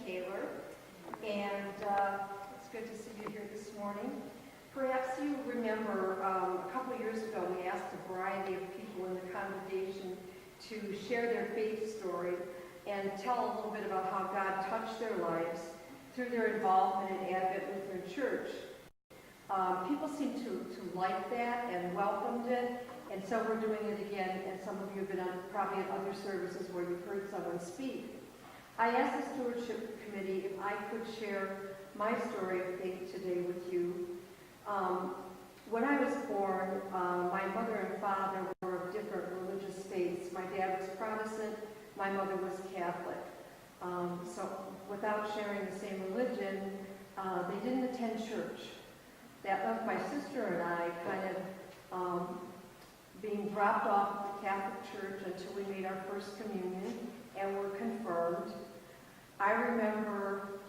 Kehler, and it's good to see you here this morning. Perhaps you remember a couple of years ago we asked a variety of people in the congregation to share their faith story and tell a little bit about how God touched their lives through their involvement in Advent Lutheran Church. People seemed to like that and welcomed it, and so we're doing it again, and some of you have been on probably at other services where you've heard someone speak. I asked the Stewardship Committee if I could share my story of faith today with you. When I was born, my mother and father were of different religious faiths. My dad was Protestant, my mother was Catholic. So without sharing the same religion, they didn't attend church. That left my sister and I kind of being dropped off at the Catholic Church until we made our first communion and were confirmed. I remember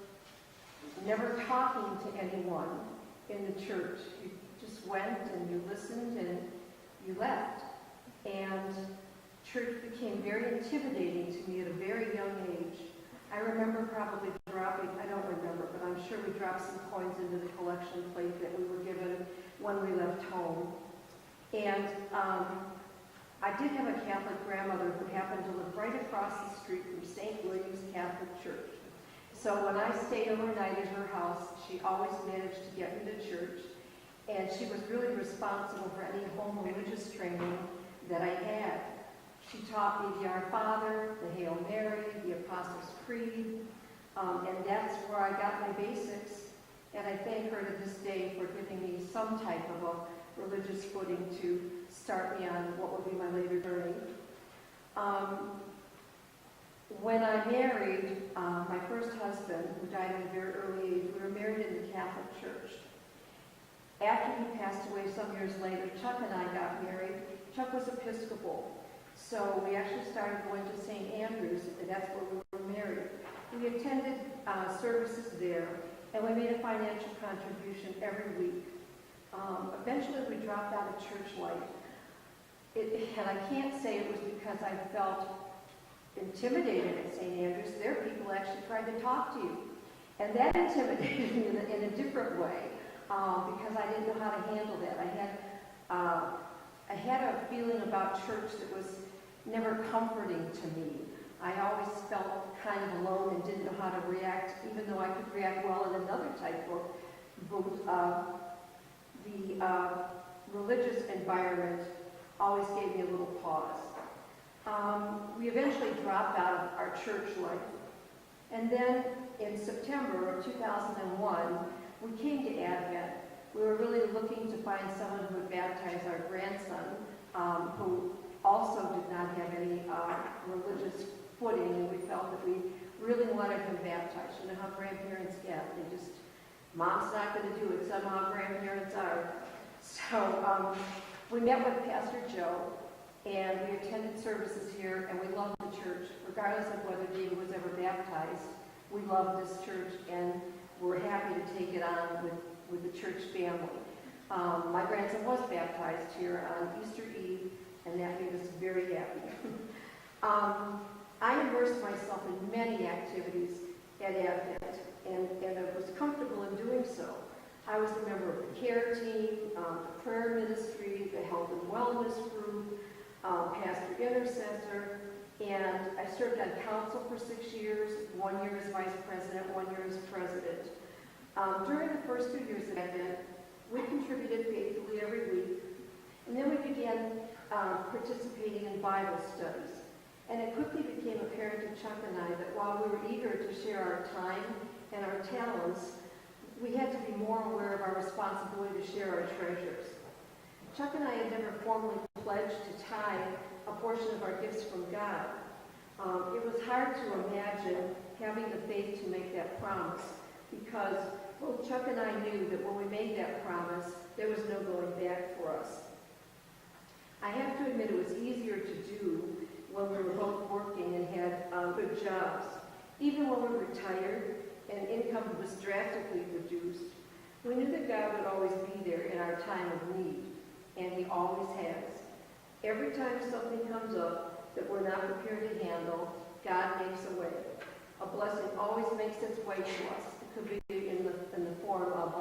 never talking to anyone in the church. You just went and you listened and you left. And church became very intimidating to me at a very young age. I remember probably dropping, I don't remember, but I'm sure we dropped some coins into the collection plate that we were given when we left home. And I did have a Catholic grandmother who happened to live right across the street from St. William's Catholic Church. So when I stayed overnight at her house, she always managed to get me to church, and she was really responsible for any home religious training that I had. She taught me the Our Father, the Hail Mary, the Apostles' Creed, and that's where I got my basics. And I thank her to this day for giving me some type of a religious footing to start me on what would be my later journey. When I married my first husband, who died at a very early age, we were married in the Catholic Church. After he passed away some years later, Chuck and I got married. Chuck was Episcopal. So we actually started going to St. Andrews, and that's where we were married. We attended services there, and we made a financial contribution every week. Eventually we dropped out of church life. And I can't say it was because I felt intimidated at St. Andrews. There people actually tried to talk to you. And that intimidated me in a different way, because I didn't know how to handle that. I had a feeling about church that was never comforting to me. I always felt kind of alone and didn't know how to react, even though I could react well in another type of booth. The religious environment always gave me a little pause. We eventually dropped out of our church life. And then in September of 2001, we came to Advent. We were really looking to find someone who would baptize our grandson, who also did not have any religious footing, and we felt that we really wanted him baptized. You know how grandparents get. They just, mom's not going to do it, somehow grandparents are. So we met with Pastor Joe, and we attended services here, and we loved the church. Regardless of whether David was ever baptized, we loved this church, and we're happy to take it on with the church family. My grandson was baptized here on Easter Eve, and that made us very happy. I immersed myself in many activities at Advent, and I was comfortable in doing so. I was a member of the care team, the prayer ministry, the health and wellness group, pastor intercessor, and I served on council for 6 years, 1 year as vice president, 1 year as president. During the first 2 years of Advent, we contributed faithfully every week, and then we began participating in Bible studies. And it quickly became apparent to Chuck and I that while we were eager to share our time and our talents, we had to be more aware of our responsibility to share our treasures. Chuck and I had never formally pledged to tithe a portion of our gifts from God. It was hard to imagine having the faith to make that promise, because both Chuck and I knew that when we made that promise, there was no going back for us. I have to admit it was easier to do when we were both working and had good jobs. Even when we were retired and income was drastically reduced, we knew that God would always be there in our time of need, and He always has. Every time something comes up that we're not prepared to handle, God makes a way. A blessing always makes its way to us. It could be in the form of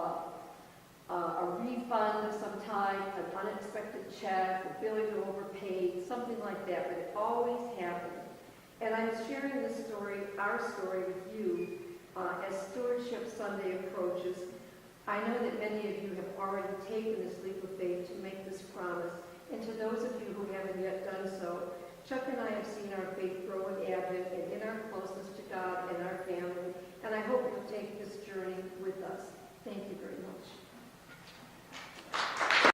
a refund of some type, an unexpected check, a bill you overpaid, something like that, but it always happens. And I'm sharing this story, our story, with you as Stewardship Sunday approaches. I know that many of you have already taken this leap of faith to make this promise. And to those of you who haven't yet done so, Chuck and I have seen our faith grow in Advent and in our closeness to God and our family. And I hope you'll take this journey with us. Thank you very much.